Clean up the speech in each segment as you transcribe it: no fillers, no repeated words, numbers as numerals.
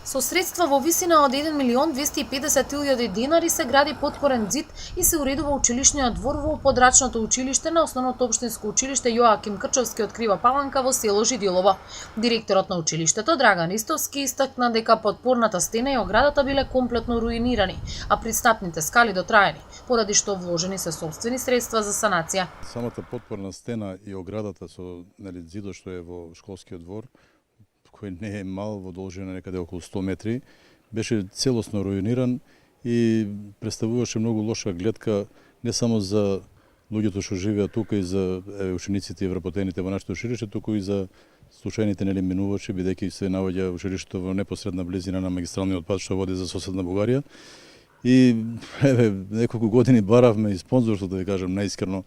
Со средства во висина од 1.250.000 динари се гради потпорен ѕид и се уредува училишниот двор во подрачното училиште на Основното општинско училиште Јоаким Крчовски од Крива Паланка во село Жидилово. Директорот на училиштето Драган Ристовски истакна дека подпорната стена и оградата биле комплетно руинирани, а пристапните скали дотраени, поради што вложени се сопствени средства за санација. Самата подпорна стена и оградата со ѕидот што е во школскиот двор, кој не е мал, во должина некаде околу 100 метри, беше целосно руиниран и представуваше многу лоша гледка не само за луѓето што живеат тука и за учениците и вработените во нашето училиште, туку и за случајните минувачи, бидејќи се наоѓа училиштето во непосредна близина на магистралниот пат што води за соседна Бугарија. И неколку години баравме и спонзорство, да ви кажам наискрено,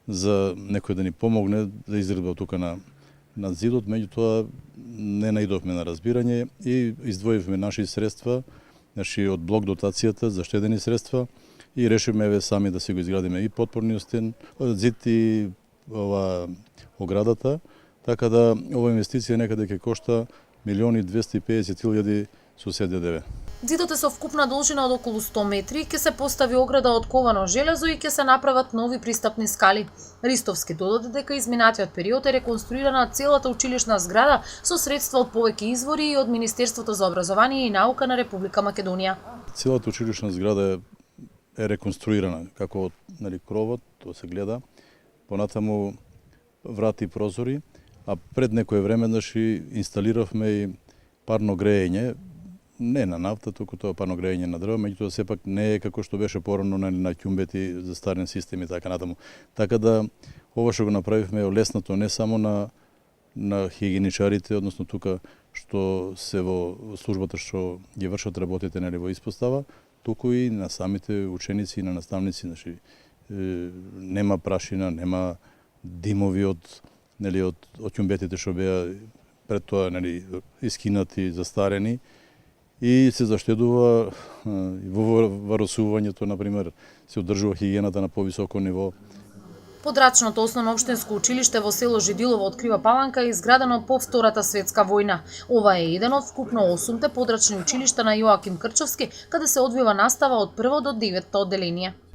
за некој да ни помогне за изградба тука на ѕидот, меѓутоа не наидовме на разбирање и издвоивме наши средства, од блок дотацијата, заштедени средства и решивме сами да си го изградиме и подпорниот ѕид и оградата, така да ова инвестиција некаде ќе кошта 1.250.000 со СДДВ. Ѕидот е со вкупна должина од околу 100 метри, ќе се постави ограда од ковано железо и ќе се направат нови пристапни скали. Ристовски додаде дека изминатиот период е реконструирана целата училишна зграда со средства од повеќе извори и од Министерството за образование и наука на Република Македонија. Целата училишна зграда е реконструирана, како од кровот, тоа се гледа, понатаму врати и прозори, а пред некое време инсталиравме и парно грејење, не на нафта, туку тоа парно грејење на дрва, меѓутоа сепак не е како што беше порано на ќумбети за старен систем и така натаму. Така да ова што го направивме е леснато не само на хигиеничарите, односно тука што се во службата што ги вршат работите во испостава, туку и на самите ученици и на наставници, нема прашина, нема димови од ќумбетите што беа пред тоа искинати, застарени, и се заштедува во варосувањето, например, се одржува хигиената на повисоко ниво. Подрачното основно општинско училиште во село Жидилово од Крива Паланка е изградено по Втората светска војна. Ова е еден од вкупно 8 подрачни училишта на Јоаким Крчовски, каде се одвива настава од 1 до 9 одделение.